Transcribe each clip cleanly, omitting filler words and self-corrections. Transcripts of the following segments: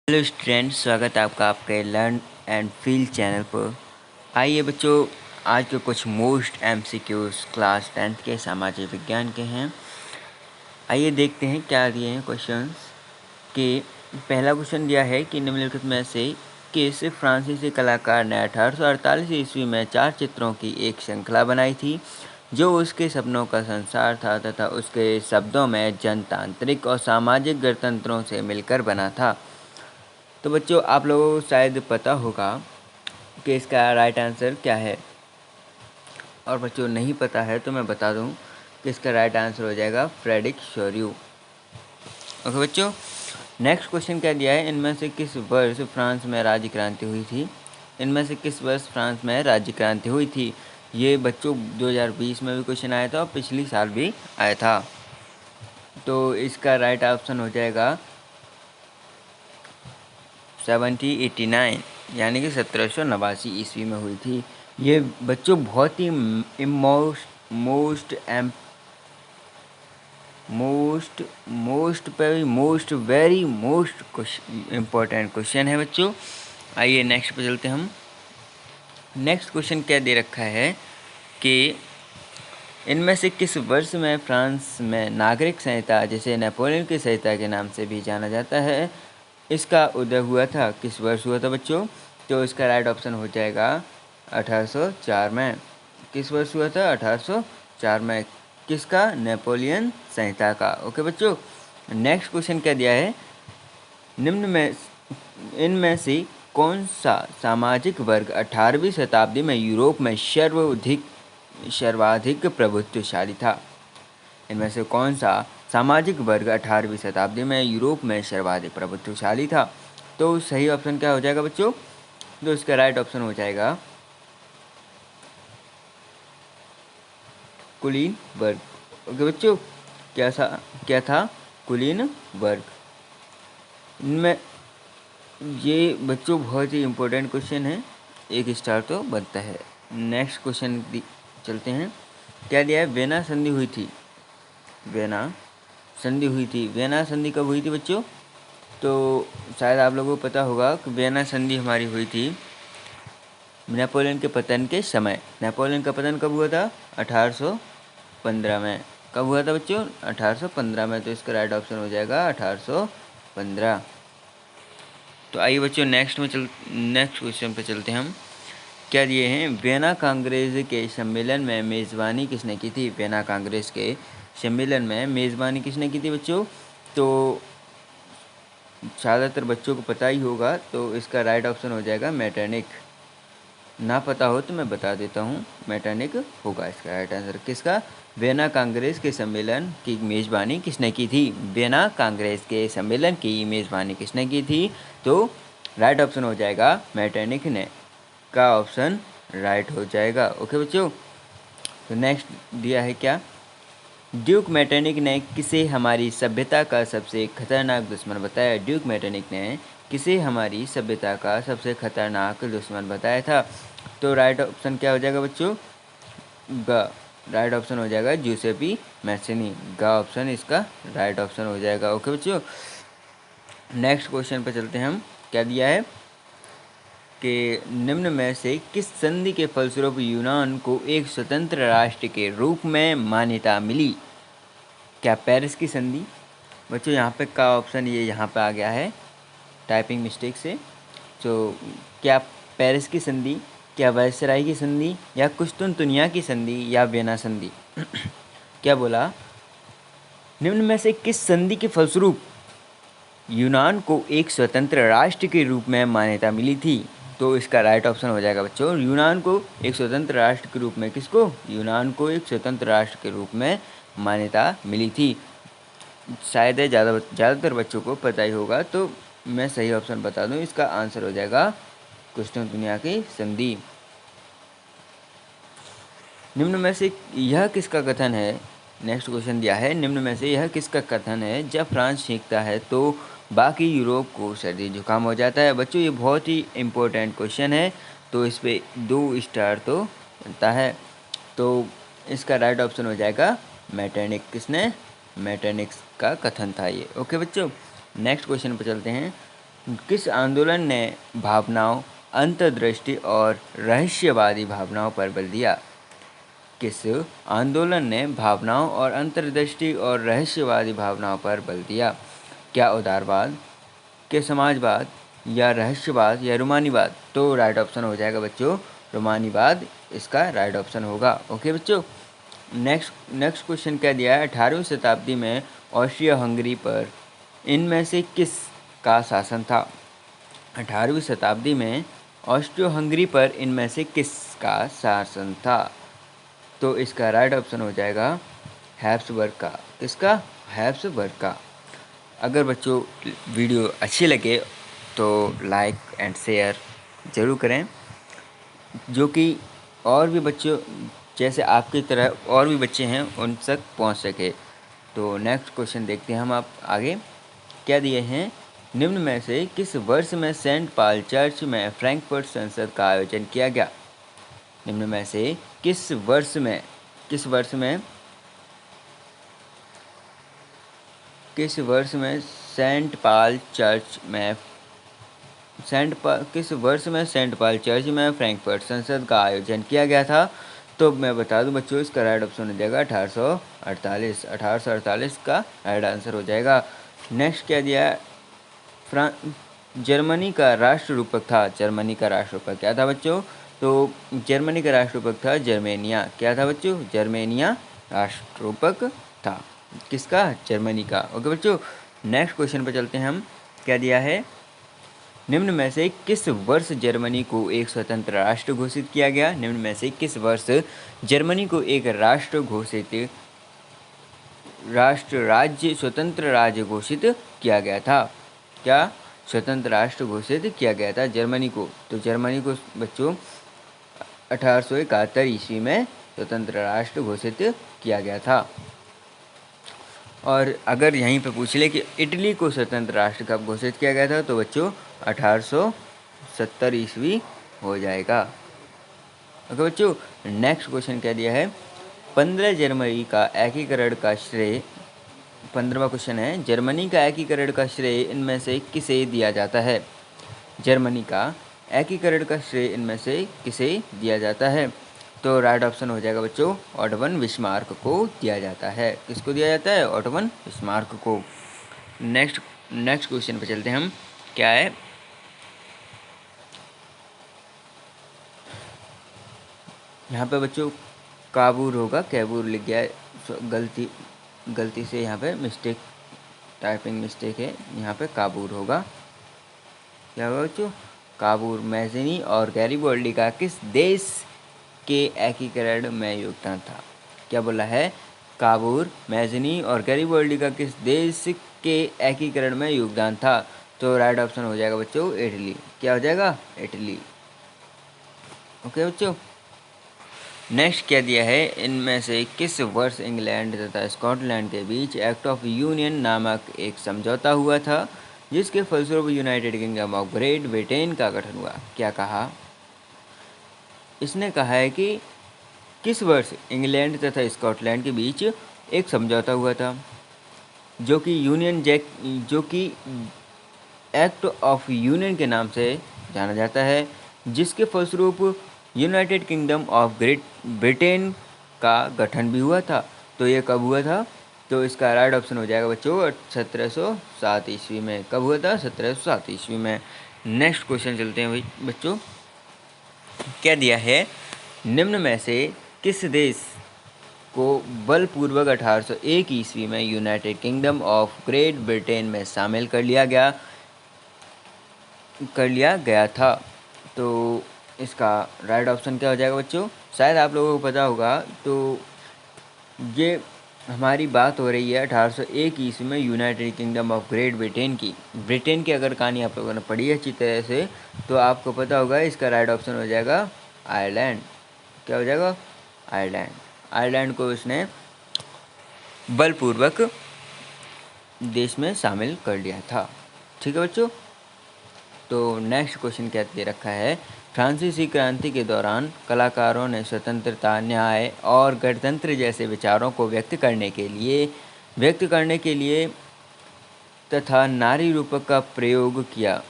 Hello student, स्वागत है आपका आपके लर्न एंड फील चैनल पर। आइए बच्चों, आज के कुछ मोस्ट एमसीक्यूज क्लास 10th के सामाजिक विज्ञान के हैं। आइए देखते हैं क्या दिए हैं क्वेश्चंस के। पहला क्वेश्चन दिया है कि निम्नलिखित में से किस फ्रांसीसी कलाकार ने 1848 ईस्वी में 4 चित्रों की एक श्रृंखला बनाई थी जो उसके सपनों का संसार था तथा उसके शब्दों में जनतांत्रिक और सामाजिक गणतंत्रों से मिलकर बना था। तो बच्चों, आप लोगों को शायद पता होगा कि इसका राइट आंसर क्या है, और बच्चों नहीं पता है तो मैं बता दूं कि इसका राइट आंसर हो जाएगा फ्रेडरिक शोरियू। ओके बच्चों, नेक्स्ट क्वेश्चन क्या दिया है, इनमें से किस वर्ष फ्रांस में राज्य क्रांति हुई थी। इनमें से किस वर्ष फ्रांस में राज्य क्रांति हुई थी। ये बच्चों 2020 में भी क्वेश्चन आया था और पिछली साल भी आया था। तो इसका राइट ऑप्शन हो जाएगा 1789, यानी कि 1789 ईस्वी में हुई थी। ये बच्चों बहुत ही मोस्ट इम्पोर्टेंट क्वेश्चन है बच्चों। आइए नेक्स्ट पे चलते हैं हम। नेक्स्ट क्वेश्चन क्या दे रखा है कि इनमें से किस वर्ष में फ्रांस में नागरिक संहिता, जिसे नेपोलियन की संहिता के नाम से भी जाना जाता है, इसका उदय हुआ था। किस वर्ष हुआ था बच्चों? तो इसका राइट ऑप्शन हो जाएगा 1804 में। किस वर्ष हुआ था? 1804 में। किसका? नेपोलियन संहिता का। ओके बच्चों, नेक्स्ट क्वेश्चन क्या दिया है, निम्न में इनमें से कौन सा सामाजिक वर्ग 18वीं शताब्दी में यूरोप में सर्वाधिक प्रभुत्वशाली था। इनमें से कौन सा सामाजिक वर्ग 18वीं शताब्दी में यूरोप में सर्वाधिक प्रभुत्वशाली था। तो सही ऑप्शन क्या हो जाएगा बच्चों? तो इसका राइट ऑप्शन हो जाएगा कुलीन वर्ग। ओके बच्चों, क्या था? कुलीन वर्ग। इनमें ये बच्चों बहुत ही इम्पोर्टेंट क्वेश्चन है, 1 स्टार तो बनता है। नेक्स्ट क्वेश्चन चलते हैं। क्या दिया है? वेना संधि हुई थी। वेना संधि कब हुई थी बच्चों? तो शायद आप लोगों को पता होगा कि वेना संधि हमारी हुई थी नेपोलियन के पतन के समय। नेपोलियन का पतन कब हुआ था? 1815 में। कब हुआ था बच्चों? 1815 में। तो इसका राइट ऑप्शन हो जाएगा 1815। तो आइए बच्चों, नेक्स्ट क्वेश्चन पे चलते हैं हम। क्या दिए हैं? वियना कांग्रेस के सम्मेलन में मेज़बानी किसने की थी? वियना कांग्रेस के सम्मेलन में मेज़बानी किसने की थी बच्चों? तो ज़्यादातर बच्चों को पता ही होगा, तो इसका राइट ऑप्शन हो जाएगा मेटरनिख। ना पता हो तो मैं बता देता हूँ, मेटरनिख होगा इसका राइट आंसर। किसका? वियना कांग्रेस के सम्मेलन की मेज़बानी किसने की थी? वियना कांग्रेस के सम्मेलन की मेज़बानी किसने की थी? तो राइट ऑप्शन हो जाएगा मेटरनिख ने। का ऑप्शन राइट हो जाएगा। ओके बच्चों, तो नेक्स्ट दिया है क्या, ड्यूक मैटरनिक ने किसे हमारी सभ्यता का सबसे खतरनाक दुश्मन बताया? ड्यूक मैटरनिक ने किसे हमारी सभ्यता का सबसे खतरनाक दुश्मन बताया था? तो राइट ऑप्शन क्या हो जाएगा बच्चों? ग। राइट ऑप्शन हो जाएगा जूसेपी मैसेनी। ग ऑप्शन इसका राइट ऑप्शन हो जाएगा। ओके बच्चों, नेक्स्ट क्वेश्चन पे चलते हैं हम। क्या दिया है कि निम्न में से किस संधि के फलस्वरूप यूनान को एक स्वतंत्र राष्ट्र के रूप में मान्यता मिली? क्या पेरिस की संधि? बच्चों यहाँ पे का ऑप्शन ये यहाँ पे आ गया है टाइपिंग मिस्टेक से। तो क्या पेरिस की संधि, क्या वायसराय की संधि, या कुस्तुनतुनिया की संधि, या वियना संधि? क्या बोला? निम्न में से किस संधि के फलस्वरूप यूनान को एक स्वतंत्र राष्ट्र के रूप में मान्यता मिली थी? तो इसका राइट ऑप्शन हो जाएगा बच्चों यूनान को एक स्वतंत्र राष्ट्र के रूप में। किसको? यूनान को एक स्वतंत्र राष्ट्र के रूप में मान्यता मिली थी। शायद ज़्यादातर बच्चों को पता ही होगा, तो मैं सही ऑप्शन बता दूं, इसका आंसर हो जाएगा कुस्तुनतुनिया की संधि। निम्न में से यह किसका कथन है? नेक्स्ट क्वेश्चन दिया है, निम्न में से यह किसका कथन है, जब फ्रांस सीखता है तो बाकी यूरोप को सर्दी जुकाम हो जाता है? बच्चों ये बहुत ही इम्पोर्टेंट क्वेश्चन है, तो इस पर 2 स्टार तो बनता है। तो इसका राइट ऑप्शन हो जाएगा मैटरनिख। किसने? मैटरनिख का कथन था ये। ओके बच्चों, नेक्स्ट क्वेश्चन पर चलते हैं। किस आंदोलन ने भावनाओं, अंतर्दृष्टि और रहस्यवादी भावनाओं पर बल दिया? किस आंदोलन ने भावनाओं और अंतर्दृष्टि और रहस्यवादी भावनाओं पर बल दिया? क्या उदारवाद, क्या समाजवाद, या रहस्यवाद, या रोमानीवाद? तो राइट ऑप्शन हो जाएगा बच्चों रोमानीवाद, इसका राइट ऑप्शन होगा। ओके बच्चों, नेक्स्ट क्वेश्चन क्या दिया है? 18वीं शताब्दी में ऑस्ट्रिया हंगरी पर इनमें से किस का शासन था? 18वीं शताब्दी में ऑस्ट्रियो हंगरी पर इनमें से किसका शासन था? तो इसका राइट ऑप्शन हो जाएगा हैब्सबर्ग का। किसका? हैब्सबर्ग का। अगर बच्चों वीडियो अच्छी लगे तो लाइक एंड शेयर ज़रूर करें, जो कि और भी बच्चों जैसे आपकी तरह और भी बच्चे हैं उन तक पहुंच सके। तो नेक्स्ट क्वेश्चन देखते हैं हम आप आगे क्या दिए हैं। निम्न में से किस वर्ष में सेंट पॉल चर्च में फ्रैंकफर्ट संसद का आयोजन किया गया? निम्न में से किस वर्ष में सेंट पॉल चर्च में फ्रैंकफर्ट संसद का आयोजन किया गया था? तो मैं बता दूं बच्चों, इसका राइट ऑप्शन हो जाएगा 1848 का राइट आंसर हो जाएगा। नेक्स्ट क्या दिया है? जर्मनी का राष्ट्ररूपक था। जर्मनी का राष्ट्ररूपक क्या था बच्चों? तो जर्मनी का राष्ट्ररूपक था जर्मेनिया। क्या था बच्चों? जर्मेनिया राष्ट्ररूपक था। किसका? जर्मनी का। ओके बच्चों, नेक्स्ट क्वेश्चन पर चलते हैं हम। क्या दिया है? निम्न में से किस वर्ष जर्मनी को एक स्वतंत्र राष्ट्र घोषित किया गया? निम्न में से किस वर्ष जर्मनी को एक स्वतंत्र राज्य घोषित किया गया था? क्या? स्वतंत्र राष्ट्र घोषित किया गया था जर्मनी को। तो जर्मनी को बच्चों 1871 ईस्वी में स्वतंत्र राष्ट्र घोषित किया गया था। और अगर यहीं पे पूछ ले कि इटली को स्वतंत्र राष्ट्र कब घोषित किया गया था, तो बच्चों 1870 ईस्वी हो जाएगा। ओके बच्चों, नेक्स्ट क्वेश्चन क्या दिया है? 15 जनवरी का एकीकरण का श्रेय 15वां क्वेश्चन है, जर्मनी का एकीकरण का श्रेय इनमें से किसे दिया जाता है? जर्मनी का एकीकरण का श्रेय इनमें से किसे दिया जाता है? तो राइट ऑप्शन हो जाएगा बच्चों ऑटोमन बिस्मार्क को दिया जाता है। किसको दिया जाता है? ऑटोमन बिस्मार्क को। नेक्स्ट क्वेश्चन पे चलते हैं हम। क्या है? यहाँ पे बच्चों काबूर होगा, कैबूर लिख गया है, गलती से यहाँ पे मिस्टेक, टाइपिंग मिस्टेक है, यहाँ पे काबूर होगा। क्या होगा बच्चों? काबूर। मैजनी और गैरिबोल्डी का किस देश के एकीकरण में योगदान था? क्या बोला है? काबूर, मैजनी और गैरिबोल्डी का किस देश के एकीकरण में योगदान था? तो राइट ऑप्शन हो जाएगा बच्चों इटली। क्या हो जाएगा? इटली। ओके बच्चों, नेक्स्ट क्या दिया है? इनमें से किस वर्ष इंग्लैंड तथा स्कॉटलैंड के बीच एक्ट ऑफ यूनियन नामक एक समझौता हुआ था, जिसके फलस्वरूप United kingdom of great Britain का गठन हुआ? क्या कहा? इसने कहा है कि किस वर्ष इंग्लैंड तथा स्कॉटलैंड के बीच एक समझौता हुआ था, जो कि एक्ट ऑफ यूनियन के नाम से जाना जाता है, जिसके फलस्वरूप United kingdom of great Britain का गठन भी हुआ था। तो ये कब हुआ था? तो इसका राइट ऑप्शन हो जाएगा बच्चों 1707 ईस्वी में। कब हुआ था? 1707 ईस्वी में। नेक्स्ट क्वेश्चन चलते हैं बच्चों। क्या दिया है? निम्न में से किस देश को बलपूर्वक 1801 ईस्वी में United kingdom of great Britain में शामिल कर लिया गया था? तो इसका राइट ऑप्शन क्या हो जाएगा बच्चों? शायद आप लोगों को पता होगा, तो ये हमारी बात हो रही है 1801 ईस्वी में United kingdom of great Britain की। ब्रिटेन की अगर कहानी आप लोगों ने पढ़ी है अच्छी तरह से, तो आपको पता होगा इसका राइट ऑप्शन हो जाएगा आयरलैंड। क्या हो जाएगा? आयरलैंड। आयरलैंड को इसने बलपूर्वक देश में शामिल कर लिया था। ठीक है बच्चों, तो नेक्स्ट क्वेश्चन क्या दे रखा है? फ्रांसीसी क्रांति के दौरान कलाकारों ने स्वतंत्रता, न्याय और गणतंत्र जैसे विचारों को व्यक्त करने के लिए तथा नारी रूपक का प्रयोग किया।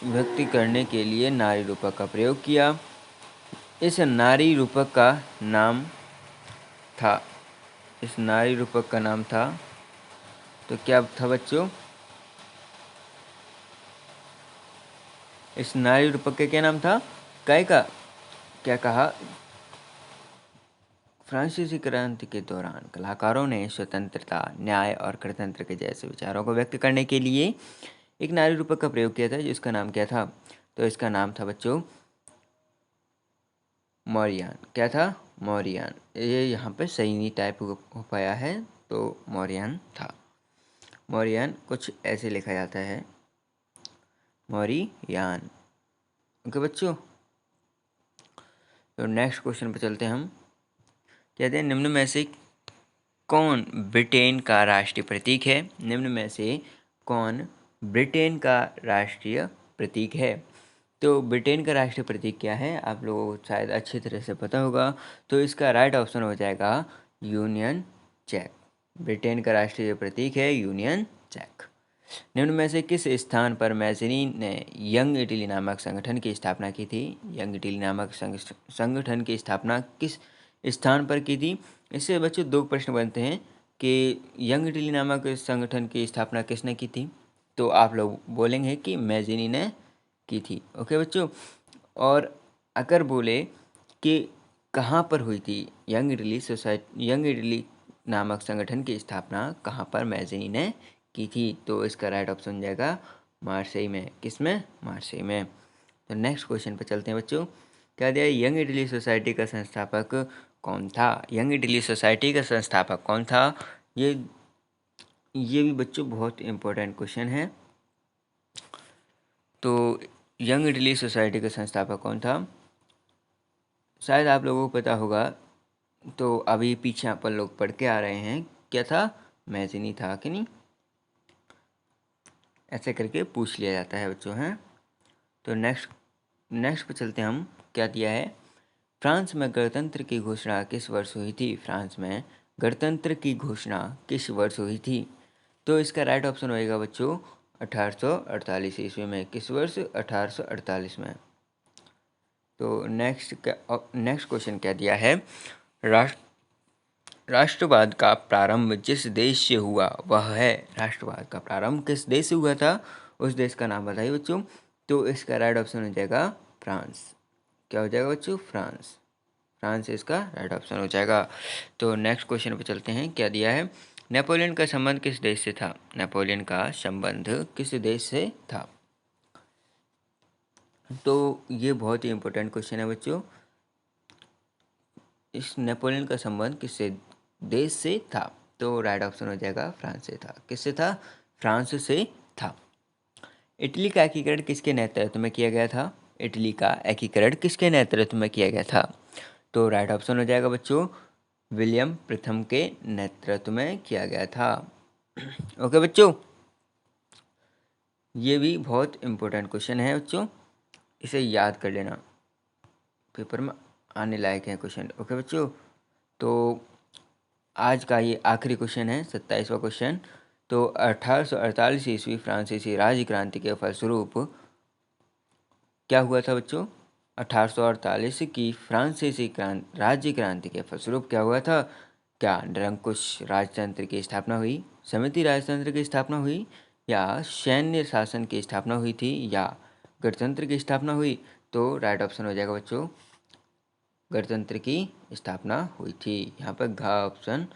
व्यक्त करने के लिए नारी रूपक का प्रयोग किया। इस नारी रूपक का नाम था इस नारी रूपक का नाम था तो क्या था बच्चों? इस नारी रूपक का क्या नाम था? काय का क्या कहा? फ्रांसीसी क्रांति के दौरान कलाकारों ने स्वतंत्रता, न्याय और गणतंत्र के जैसे विचारों को व्यक्त करने के लिए एक नारी रूपक का प्रयोग किया था, जिसका नाम क्या था? तो इसका नाम था बच्चों मौर्यान। क्या था? मौर्यान। ये यहाँ पे सही नहीं टाइप हो पाया है, तो मौर्यान था। मौर्यान कुछ ऐसे लिखा जाता है, मौर्यान। ओके बच्चों, तो नेक्स्ट क्वेश्चन पे चलते हैं हम। कहते हैं निम्न में से कौन ब्रिटेन का राष्ट्रीय प्रतीक है? निम्न में से कौन ब्रिटेन का राष्ट्रीय प्रतीक है? तो ब्रिटेन का राष्ट्रीय प्रतीक क्या है? आप लोगों को शायद अच्छी तरह से पता होगा। तो इसका राइट ऑप्शन हो जाएगा यूनियन जैक। ब्रिटेन का राष्ट्रीय प्रतीक है यूनियन जैक। निम्न में से किस स्थान पर मैज़नी ने यंग इटली नामक संगठन की स्थापना की थी? यंग इटली नामक संगठन की स्थापना किस स्थान पर की थी? इससे बच्चों दो प्रश्न बनते हैं कि यंग इटली नामक संगठन की स्थापना किसने की थी? तो आप लोग बोलेंगे कि मैज़नी ने की थी। ओके बच्चों, और अगर बोले कि कहाँ पर हुई थी यंग इटली नामक संगठन की स्थापना कहाँ पर मैज़नी ने की थी? तो इसका राइट ऑप्शन जाएगा मार्सेई में। किस में? मार्सेई में। तो नेक्स्ट क्वेश्चन पे चलते हैं बच्चों। क्या दिया? यंग इटली सोसाइटी का संस्थापक कौन था? यंग इटली सोसाइटी का संस्थापक कौन था? ये भी बच्चों बहुत इंपॉर्टेंट क्वेश्चन है। तो यंग इटली सोसाइटी का संस्थापक कौन था? शायद आप लोगों को पता होगा, तो अभी पीछे अपन लोग पढ़ के आ रहे हैं। क्या था? मैज़नी था कि नहीं? ऐसे करके पूछ लिया जाता है बच्चों, हैं। तो नेक्स्ट पे चलते हैं हम। क्या दिया है? फ्रांस में गणतंत्र की घोषणा किस वर्ष हुई थी? फ्रांस में गणतंत्र की घोषणा किस वर्ष हुई थी? तो इसका राइट ऑप्शन होएगा बच्चों 1848 ईस्वी में। किस वर्ष? 1848 में। तो नेक्स्ट क्वेश्चन क्या दिया है? राष्ट्रवाद का प्रारंभ जिस देश से हुआ वह है। राष्ट्रवाद का प्रारंभ किस देश से हुआ था? उस देश का नाम बताइए बच्चों। तो इसका राइट ऑप्शन हो जाएगा फ्रांस। क्या हो जाएगा बच्चों? फ्रांस। फ्रांस इसका राइट ऑप्शन हो जाएगा। तो नेक्स्ट क्वेश्चन पे चलते हैं। क्या दिया है? नेपोलियन का संबंध किस देश से था? नेपोलियन का संबंध किस देश से था? तो ये बहुत ही इंपॉर्टेंट क्वेश्चन है बच्चों। इस नेपोलियन का संबंध किस देश से था? तो राइट ऑप्शन हो जाएगा फ्रांस से था। किससे था? फ्रांस से था। इटली का एकीकरण किसके नेतृत्व में किया गया था? इटली का एकीकरण किसके नेतृत्व में किया गया था? तो राइट ऑप्शन हो जाएगा बच्चों विलियम प्रथम के नेतृत्व में किया गया था। ओके बच्चों, ये भी बहुत इंपॉर्टेंट क्वेश्चन है बच्चों, इसे याद कर लेना, पेपर में आने लायक है क्वेश्चन। ओके बच्चों, तो आज का ये आखिरी क्वेश्चन है, 27वां क्वेश्चन। तो 1848 ईस्वी फ्रांसीसी राज्य क्रांति के फलस्वरूप क्या हुआ था बच्चों? 1848 की फ्रांसीसी राज्य क्रांति के फलस्वरूप क्या हुआ था? क्या निरंकुश राजतंत्र की स्थापना हुई, समिति राजतंत्र की स्थापना हुई, या सैन्य शासन की स्थापना हुई थी, या गणतंत्र की स्थापना हुई? तो राइट ऑप्शन हो जाएगा बच्चों गणतंत्र की स्थापना हुई थी। यहाँ पर घ ऑप्शन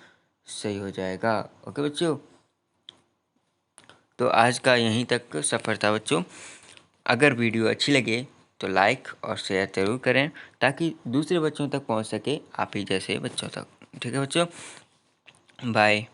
सही हो जाएगा। ओके बच्चों, तो आज का यहीं तक सफ़र था बच्चों। अगर वीडियो अच्छी लगे तो लाइक और शेयर ज़रूर करें ताकि दूसरे बच्चों तक पहुंच सके, आप ही जैसे बच्चों तक। ठीक है बच्चों, बाय।